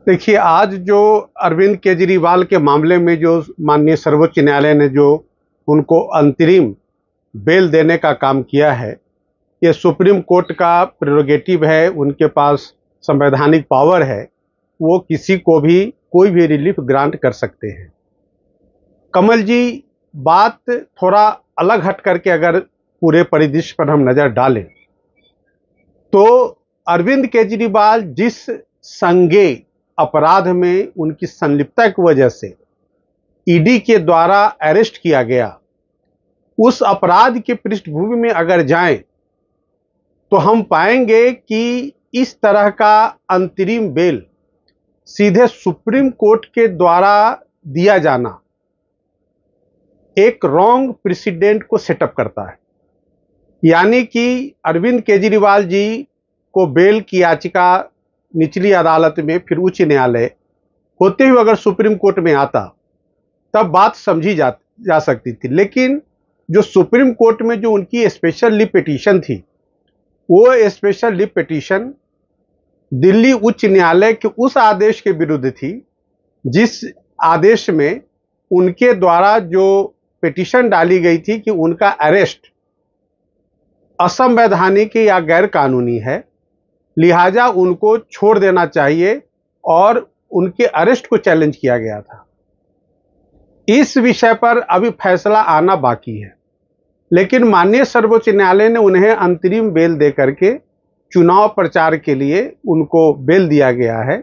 देखिए, आज जो अरविंद केजरीवाल के मामले में जो माननीय सर्वोच्च न्यायालय ने जो उनको अंतरिम बेल देने का काम किया है, ये सुप्रीम कोर्ट का प्रेरोगेटिव है। उनके पास संवैधानिक पावर है, वो किसी को भी कोई भी रिलीफ ग्रांट कर सकते हैं। कमल जी, बात थोड़ा अलग हट करके अगर पूरे परिदृश्य पर हम नज़र डालें तो अरविंद केजरीवाल जिस संज्ञेय अपराध में उनकी संलिप्तता की वजह से ईडी के द्वारा अरेस्ट किया गया, उस अपराध की पृष्ठभूमि में अगर जाएं तो हम पाएंगे कि इस तरह का अंतरिम बेल सीधे सुप्रीम कोर्ट के द्वारा दिया जाना एक रॉन्ग प्रेसिडेंट को सेटअप करता है। यानी कि अरविंद केजरीवाल जी को बेल की याचिका निचली अदालत में, फिर उच्च न्यायालय होते हुए अगर सुप्रीम कोर्ट में आता तब बात समझी जा सकती थी। लेकिन जो सुप्रीम कोर्ट में जो उनकी स्पेशल लीव पिटीशन थी, वो स्पेशल लीव पिटीशन दिल्ली उच्च न्यायालय के उस आदेश के विरुद्ध थी जिस आदेश में उनके द्वारा जो पिटीशन डाली गई थी कि उनका अरेस्ट असंवैधानिक या गैर कानूनी है, लिहाजा उनको छोड़ देना चाहिए और उनके अरेस्ट को चैलेंज किया गया था। इस विषय पर अभी फैसला आना बाकी है, लेकिन माननीय सर्वोच्च न्यायालय ने उन्हें अंतरिम बेल दे करके चुनाव प्रचार के लिए उनको बेल दिया गया है।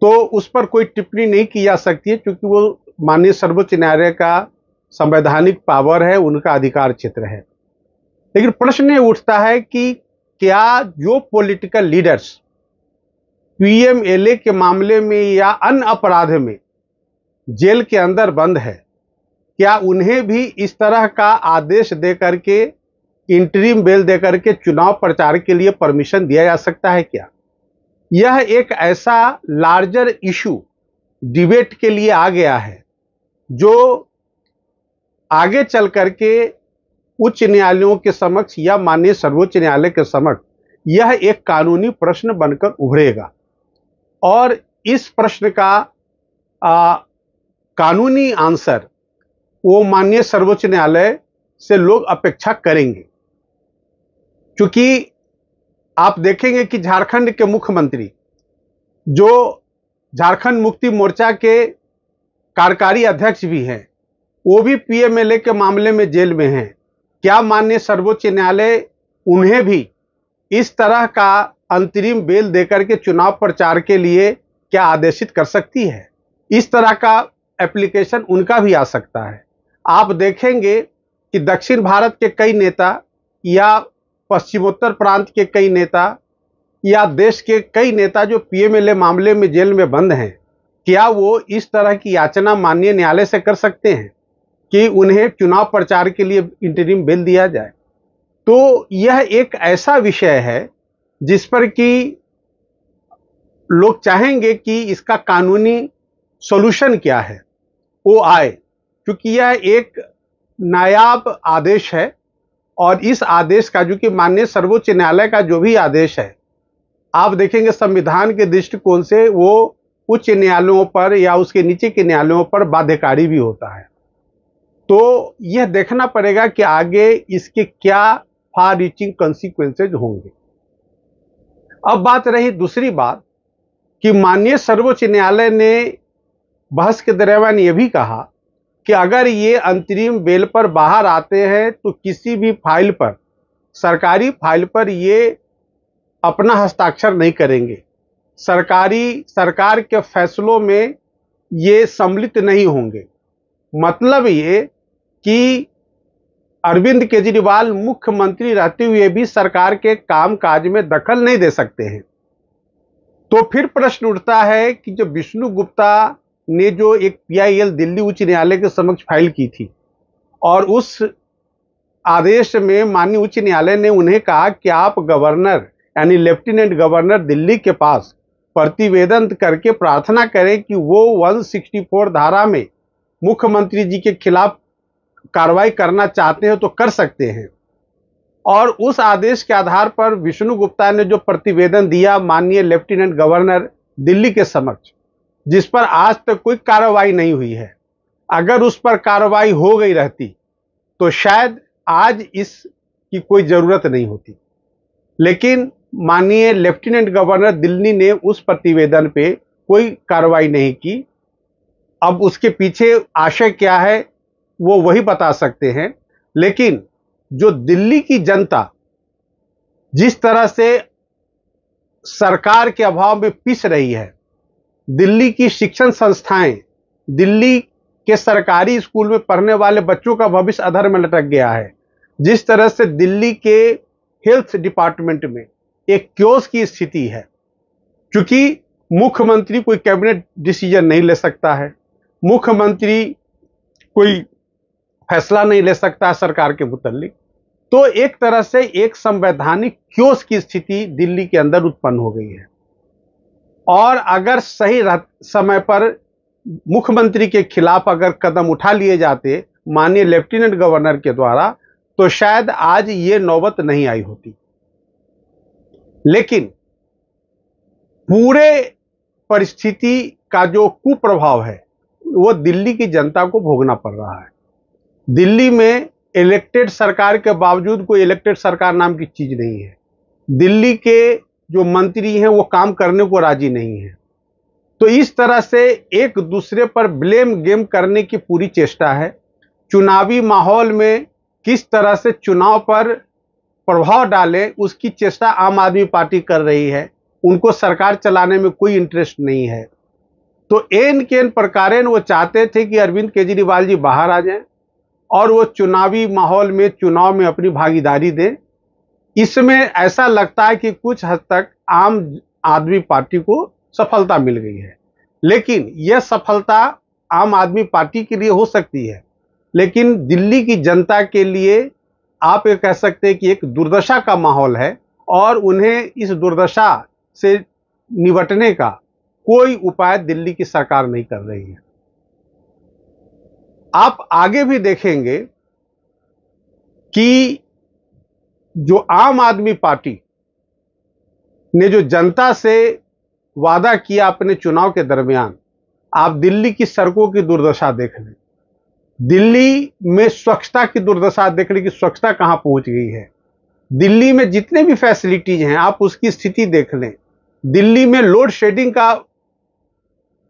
तो उस पर कोई टिप्पणी नहीं की जा सकती है, क्योंकि वो माननीय सर्वोच्च न्यायालय का संवैधानिक पावर है, उनका अधिकार क्षेत्र है। लेकिन प्रश्न ये उठता है कि क्या जो पॉलिटिकल लीडर्स पीएमएलए के मामले में या अन्य अपराध में जेल के अंदर बंद है, क्या उन्हें भी इस तरह का आदेश दे करके, इंटरिम बेल दे करके चुनाव प्रचार के लिए परमिशन दिया जा सकता है क्या? यह एक ऐसा लार्जर इशू डिबेट के लिए आ गया है जो आगे चल करके उच्च न्यायालयों के समक्ष या माननीय सर्वोच्च न्यायालय के समक्ष यह एक कानूनी प्रश्न बनकर उभरेगा और इस प्रश्न का कानूनी आंसर वो माननीय सर्वोच्च न्यायालय से लोग अपेक्षा करेंगे। क्योंकि आप देखेंगे कि झारखंड के मुख्यमंत्री, जो झारखंड मुक्ति मोर्चा के कार्यकारी अध्यक्ष भी हैं, वो भी पीएमएलए के मामले में जेल में हैं। क्या माननीय सर्वोच्च न्यायालय उन्हें भी इस तरह का अंतरिम बेल देकर के चुनाव प्रचार के लिए क्या आदेशित कर सकती है? इस तरह का एप्लीकेशन उनका भी आ सकता है। आप देखेंगे कि दक्षिण भारत के कई नेता या पश्चिमोत्तर प्रांत के कई नेता या देश के कई नेता जो पीएमएलए मामले में जेल में बंद हैं, क्या वो इस तरह की याचना माननीय न्यायालय से कर सकते हैं कि उन्हें चुनाव प्रचार के लिए इंटरिम बेल दिया जाए? तो यह एक ऐसा विषय है जिस पर कि लोग चाहेंगे कि इसका कानूनी सॉल्यूशन क्या है वो आए, क्योंकि यह एक नायाब आदेश है और इस आदेश का, जो कि माननीय सर्वोच्च न्यायालय का जो भी आदेश है, आप देखेंगे संविधान के दृष्टिकोण से वो उच्च न्यायालयों पर या उसके नीचे के न्यायालयों पर बाध्यकारी भी होता है। तो यह देखना पड़ेगा कि आगे इसके क्या फार रीचिंग कॉन्सिक्वेंसेज होंगे। अब बात रही दूसरी बात कि माननीय सर्वोच्च न्यायालय ने बहस के दरमियान यह भी कहा कि अगर ये अंतरिम बेल पर बाहर आते हैं तो किसी भी फाइल पर, सरकारी फाइल पर ये अपना हस्ताक्षर नहीं करेंगे, सरकार के फैसलों में ये सम्मिलित नहीं होंगे। मतलब ये कि अरविंद केजरीवाल मुख्यमंत्री रहते हुए भी सरकार के कामकाज में दखल नहीं दे सकते हैं। तो फिर प्रश्न उठता है कि जो विष्णु गुप्ता ने जो एक पीआईएल दिल्ली उच्च न्यायालय के समक्ष फाइल की थी और उस आदेश में माननीय उच्च न्यायालय ने उन्हें कहा कि आप गवर्नर यानी लेफ्टिनेंट गवर्नर दिल्ली के पास प्रतिवेदन करके प्रार्थना करें कि वो 164 धारा में मुख्यमंत्री जी के खिलाफ कार्रवाई करना चाहते हैं तो कर सकते हैं। और उस आदेश के आधार पर विष्णु गुप्ता ने जो प्रतिवेदन दिया माननीय लेफ्टिनेंट गवर्नर दिल्ली के समक्ष, जिस पर आज तक कोई कार्रवाई नहीं हुई है। अगर उस पर कार्रवाई हो गई रहती तो शायद आज इसकी कोई जरूरत नहीं होती। लेकिन माननीय लेफ्टिनेंट गवर्नर दिल्ली ने उस प्रतिवेदन पे कोई कार्रवाई नहीं की। अब उसके पीछे आशय क्या है वो वही बता सकते हैं। लेकिन जो दिल्ली की जनता जिस तरह से सरकार के अभाव में पिस रही है, दिल्ली की शिक्षण संस्थाएं, दिल्ली के सरकारी स्कूल में पढ़ने वाले बच्चों का भविष्य अधर में लटक गया है, जिस तरह से दिल्ली के हेल्थ डिपार्टमेंट में एक क्योस की स्थिति है, क्योंकि मुख्यमंत्री कोई कैबिनेट डिसीजन नहीं ले सकता है, मुख्यमंत्री कोई फैसला नहीं ले सकता है सरकार के मुतालिक, तो एक तरह से एक संवैधानिक क्योस की स्थिति दिल्ली के अंदर उत्पन्न हो गई है। और अगर सही समय पर मुख्यमंत्री के खिलाफ अगर कदम उठा लिए जाते माननीय लेफ्टिनेंट गवर्नर के द्वारा, तो शायद आज ये नौबत नहीं आई होती। लेकिन पूरे परिस्थिति का जो कुप्रभाव है वो दिल्ली की जनता को भोगना पड़ रहा है। दिल्ली में इलेक्टेड सरकार के बावजूद कोई इलेक्टेड सरकार नाम की चीज नहीं है। दिल्ली के जो मंत्री हैं वो काम करने को राजी नहीं है। तो इस तरह से एक दूसरे पर ब्लेम गेम करने की पूरी चेष्टा है। चुनावी माहौल में किस तरह से चुनाव पर प्रभाव डाले उसकी चेष्टा आम आदमी पार्टी कर रही है। उनको सरकार चलाने में कोई इंटरेस्ट नहीं है। तो एन के एन प्रकारेण वो चाहते थे कि अरविंद केजरीवाल जी बाहर आ जाएं और वो चुनावी माहौल में चुनाव में अपनी भागीदारी दें। इसमें ऐसा लगता है कि कुछ हद तक आम आदमी पार्टी को सफलता मिल गई है। लेकिन यह सफलता आम आदमी पार्टी के लिए हो सकती है, लेकिन दिल्ली की जनता के लिए आप ये कह सकते हैं कि एक दुर्दशा का माहौल है और उन्हें इस दुर्दशा से निपटने का कोई उपाय दिल्ली की सरकार नहीं कर रही है। आप आगे भी देखेंगे कि जो आम आदमी पार्टी ने जो जनता से वादा किया अपने चुनाव के दरमियान, आप दिल्ली की सड़कों की दुर्दशा देख लें, दिल्ली में स्वच्छता की दुर्दशा देख लें कि स्वच्छता कहां पहुंच गई है। दिल्ली में जितने भी फैसिलिटीज हैं आप उसकी स्थिति देख लें। दिल्ली में लोड शेडिंग का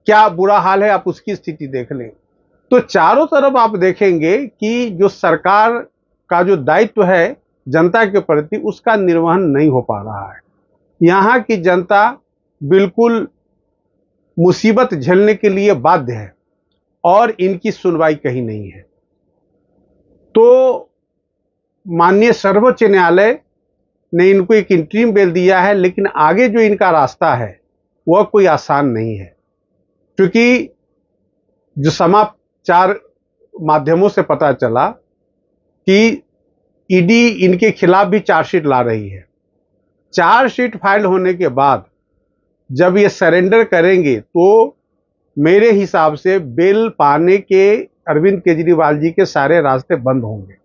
क्या बुरा हाल है, आप उसकी स्थिति देख लें। तो चारों तरफ आप देखेंगे कि जो सरकार का जो दायित्व है जनता के प्रति उसका निर्वहन नहीं हो पा रहा है। यहाँ की जनता बिल्कुल मुसीबत झेलने के लिए बाध्य है और इनकी सुनवाई कहीं नहीं है। तो माननीय सर्वोच्च न्यायालय ने इनको एक इंटरिम बेल दिया है, लेकिन आगे जो इनका रास्ता है वह कोई आसान नहीं है, क्योंकि जो समाचार माध्यमों से पता चला कि ईडी इनके खिलाफ भी चार्जशीट ला रही है। चार्जशीट फाइल होने के बाद जब ये सरेंडर करेंगे तो मेरे हिसाब से बेल पाने के अरविंद केजरीवाल जी के सारे रास्ते बंद होंगे,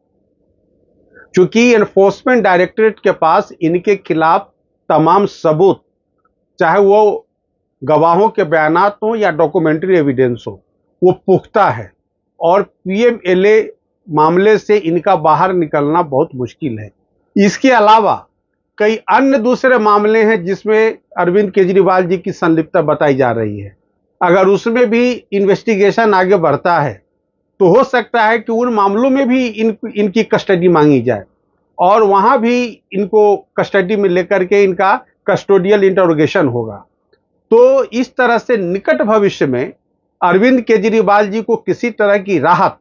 क्योंकि एनफोर्समेंट डायरेक्टरेट के पास इनके खिलाफ तमाम सबूत, चाहे वो गवाहों के बयानात हो या डॉक्यूमेंट्री एविडेंस हो, वो पुख्ता है और पीएमएलए मामले से इनका बाहर निकलना बहुत मुश्किल है। इसके अलावा कई अन्य दूसरे मामले हैं जिसमें अरविंद केजरीवाल जी की संलिप्तता बताई जा रही है। अगर उसमें भी इन्वेस्टिगेशन आगे बढ़ता है तो हो सकता है कि उन मामलों में भी इनकी कस्टडी मांगी जाए और वहां भी इनको कस्टडी में लेकर के इनका कस्टोडियल इंटरोगेशन होगा। तो इस तरह से निकट भविष्य में अरविंद केजरीवाल जी को किसी तरह की राहत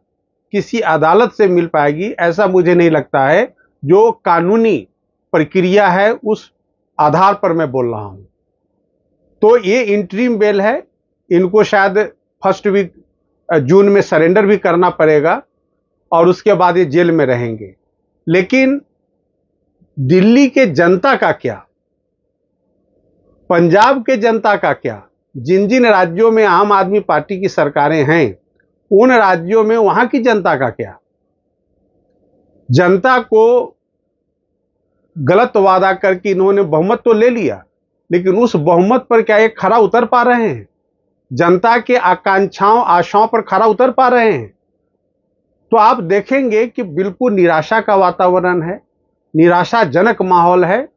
किसी अदालत से मिल पाएगी ऐसा मुझे नहीं लगता है। जो कानूनी प्रक्रिया है उस आधार पर मैं बोल रहा हूं। तो ये इंटरिम बेल है, इनको शायद फर्स्ट वीक जून में सरेंडर भी करना पड़ेगा और उसके बाद ये जेल में रहेंगे। लेकिन दिल्ली के जनता का क्या, पंजाब के जनता का क्या, जिन जिन राज्यों में आम आदमी पार्टी की सरकारें हैं उन राज्यों में वहां की जनता का क्या। जनता को गलत वादा करके इन्होंने बहुमत तो ले लिया, लेकिन उस बहुमत पर क्या ये खरा उतर पा रहे हैं? जनता के आकांक्षाओं आशाओं पर खरा उतर पा रहे हैं? तो आप देखेंगे कि बिल्कुल निराशा का वातावरण है, निराशाजनक माहौल है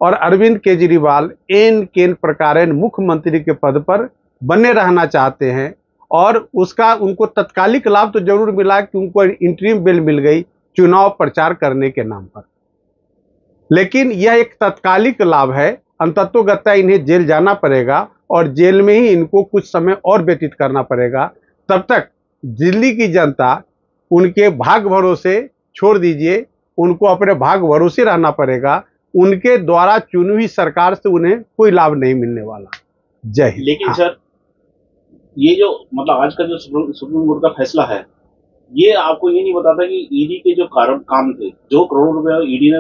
और अरविंद केजरीवाल एन केन प्रकारेण मुख्यमंत्री के पद पर बने रहना चाहते हैं और उसका उनको तत्कालिक लाभ तो जरूर मिला कि उनको इंटरिम बेल मिल गई चुनाव प्रचार करने के नाम पर, लेकिन यह एक तत्कालिक लाभ है। अंततोगत्वा इन्हें जेल जाना पड़ेगा और जेल में ही इनको कुछ समय और व्यतीत करना पड़ेगा। तब तक दिल्ली की जनता उनके भाग भरोसे छोड़ दीजिए, उनको अपने भाग भरोसे रहना पड़ेगा। उनके द्वारा चुनी हुई सरकार से उन्हें कोई लाभ नहीं मिलने वाला। जय हिंद। लेकिन सर, ये जो मतलब आज का जो सुप्रीम कोर्ट का फैसला है, ये आपको ये नहीं बताता कि ईडी के जो काम थे, जो करोड़ रुपए ईडी ने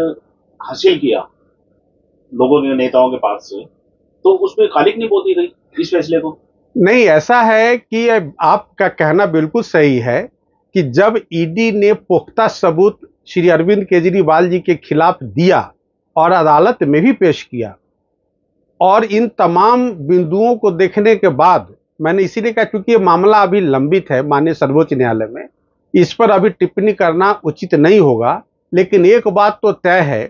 हासिल किया लोगों के नेताओं के पास से, तो उसमें खालिक नहीं पोती गई इस फैसले को? नहीं, ऐसा है कि आपका कहना बिल्कुल सही है कि जब ईडी ने पुख्ता सबूत श्री अरविंद केजरीवाल जी के खिलाफ दिया और अदालत में भी पेश किया और इन तमाम बिंदुओं को देखने के बाद मैंने इसीलिए कहा, क्योंकि ये मामला अभी लंबित है माननीय सर्वोच्च न्यायालय में, इस पर अभी टिप्पणी करना उचित नहीं होगा। लेकिन एक बात तो तय है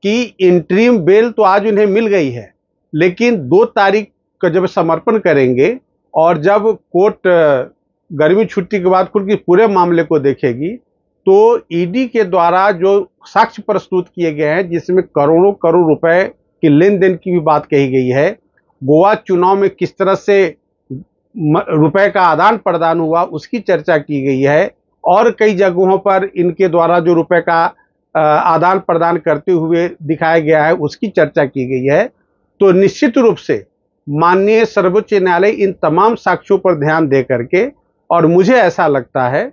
कि इंटरिम बेल तो आज उन्हें मिल गई है, लेकिन 2 तारीख का जब समर्पण करेंगे और जब कोर्ट गर्मी छुट्टी के बाद खुद के पूरे मामले को देखेगी, तो ईडी के द्वारा जो साक्ष्य प्रस्तुत किए गए हैं, जिसमें करोड़ों करोड़ रुपए की लेन देन की भी बात कही गई है, गोवा चुनाव में किस तरह से रुपए का आदान प्रदान हुआ उसकी चर्चा की गई है और कई जगहों पर इनके द्वारा जो रुपए का आदान प्रदान करते हुए दिखाया गया है उसकी चर्चा की गई है। तो निश्चित रूप से माननीय सर्वोच्च न्यायालय इन तमाम साक्ष्यों पर ध्यान दे करके, और मुझे ऐसा लगता है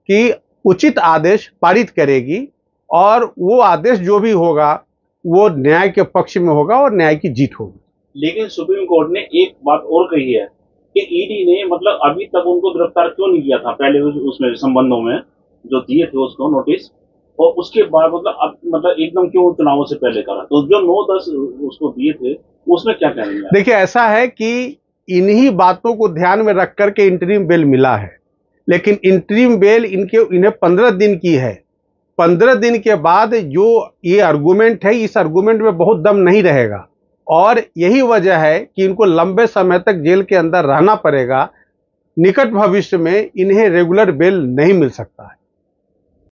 कि उचित आदेश पारित करेगी और वो आदेश जो भी होगा वो न्याय के पक्ष में होगा और न्याय की जीत होगी। लेकिन सुप्रीम कोर्ट ने एक बात और कही है कि ईडी ने मतलब अभी तक उनको गिरफ्तार क्यों नहीं किया था पहले उसमें संबंधों में जो दिए थे उसको नोटिस, और उसके बाद मतलब एकदम क्यों चुनावों से पहले करा? तो जो 9-10 उसको दिए थे उसमें क्या कहेंगे? देखिए, ऐसा है कि इन्हीं बातों को ध्यान में रख करके इंटरिम बेल मिला है, लेकिन इंटरिम बेल इन्हें 15 दिन की है। 15 दिन के बाद जो ये आर्गूमेंट है, इस आर्गूमेंट में बहुत दम नहीं रहेगा और यही वजह है कि इनको लंबे समय तक जेल के अंदर रहना पड़ेगा। निकट भविष्य में इन्हें रेगुलर बेल नहीं मिल सकता है।